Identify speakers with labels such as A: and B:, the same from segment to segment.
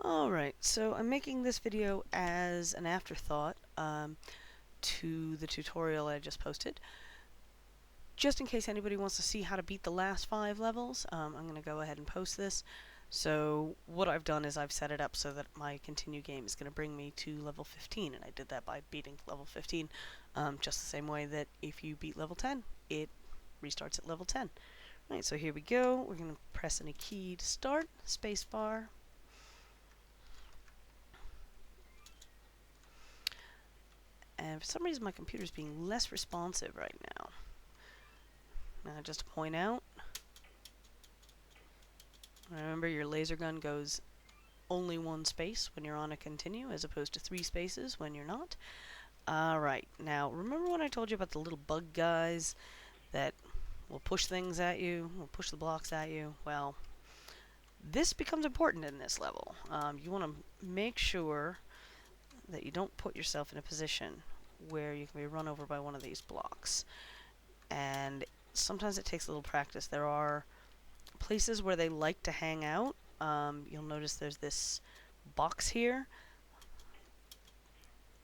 A: Alright, so I'm making this video as an afterthought to the tutorial I just posted. Just in case anybody wants to see how to beat the last 5 levels, I'm going to go ahead and post this. So what I've done is I've set it up so that my continue game is going to bring me to level 15, and I did that by beating level 15, just the same way that if you beat level 10, it restarts at level 10. Right, so here we go. We're going to press any key to start, spacebar. And for some reason my computer's being less responsive right now. Now just to point out, remember your laser gun goes only one space when you're on a continue as opposed to 3 spaces when you're not. Alright, now remember when I told you about the little bug guys that will push things at you, will push the blocks at you? Well, this becomes important in this level. You want to make sure that you don't put yourself in a position where you can be run over by one of these blocks. And sometimes it takes a little practice. There are places where they like to hang out. You'll notice there's this box here.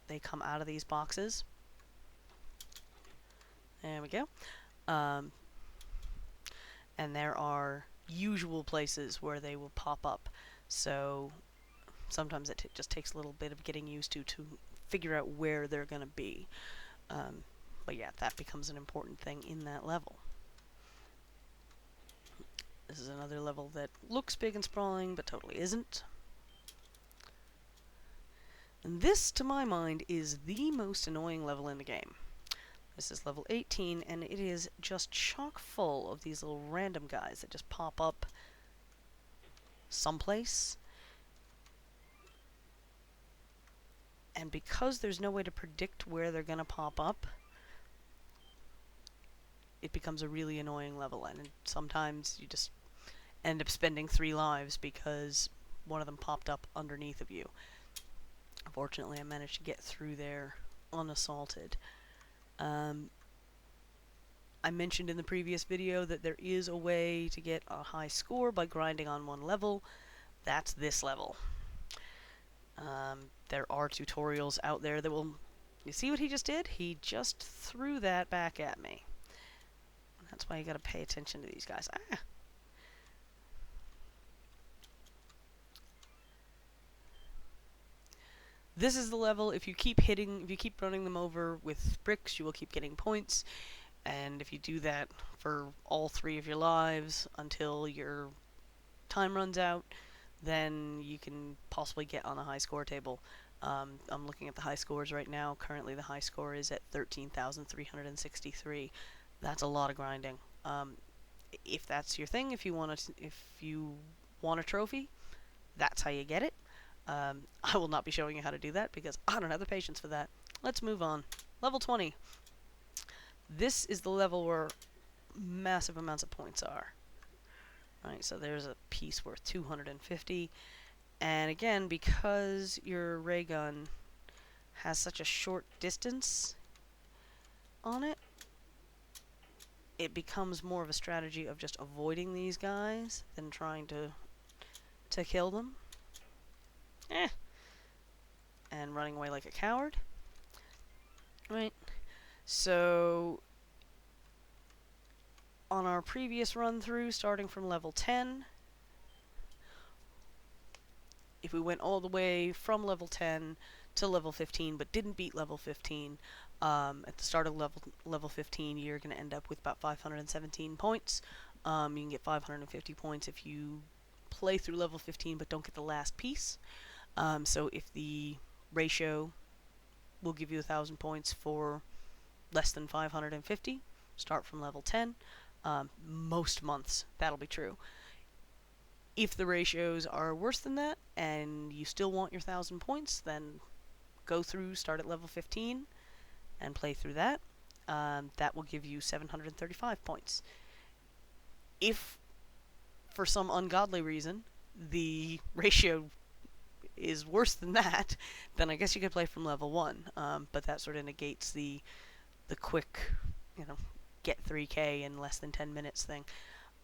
A: They come out of these boxes. There we go. And there are usual places where they will pop up. So sometimes it just takes a little bit of getting used to figure out where they're going to be. But yeah, that becomes an important thing in that level. This is another level that looks big and sprawling, but totally isn't. And this, to my mind, is the most annoying level in the game. This is level 18, and it is just chock full of these little random guys that just pop up someplace. And because there's no way to predict where they're going to pop up, it becomes a really annoying level, and sometimes you just end up spending 3 lives because one of them popped up underneath of you. Fortunately, I managed to get through there unassaulted. I mentioned in the previous video that there is a way to get a high score by grinding on one level. That's this level. There are tutorials out there that will... You see what he just did? He just threw that back at me. That's why you gotta pay attention to these guys. Ah! This is the level, if you keep running them over with bricks, you will keep getting points. And if you do that for all 3 of your lives until your time runs out, then you can possibly get on a high score table. I'm looking at the high scores right now. Currently the high score is at 13,363. That's a lot of grinding. If that's your thing, if you want a trophy, that's how you get it. I will not be showing you how to do that because I don't have the patience for that. Let's move on. Level 20. This is the level where massive amounts of points are. Right, so there's a piece worth 250. And again, because your ray gun has such a short distance on it, it becomes more of a strategy of just avoiding these guys than trying to kill them. And running away like a coward. Right. So on our previous run through, starting from level 10, if we went all the way from level 10 to level 15 but didn't beat level 15, at the start of level 15 you're going to end up with about 517 points. You can get 550 points if you play through level 15 but don't get the last piece. So if the ratio will give you 1,000 points for less than 550, start from level 10. Most months that'll be true. If the ratios are worse than that and you still want your 1,000 points, then go through, start at level 15 and play through that. That will give you 735 points. If for some ungodly reason the ratio is worse than that, then I guess you could play from level 1. But that sort of negates the quick, get 3k in less than 10 minutes thing.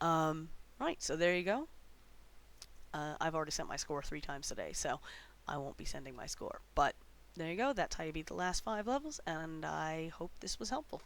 A: Right, so there you go. I've already sent my score 3 times today, so I won't be sending my score. But there you go. That's how you beat the last 5 levels, and I hope this was helpful.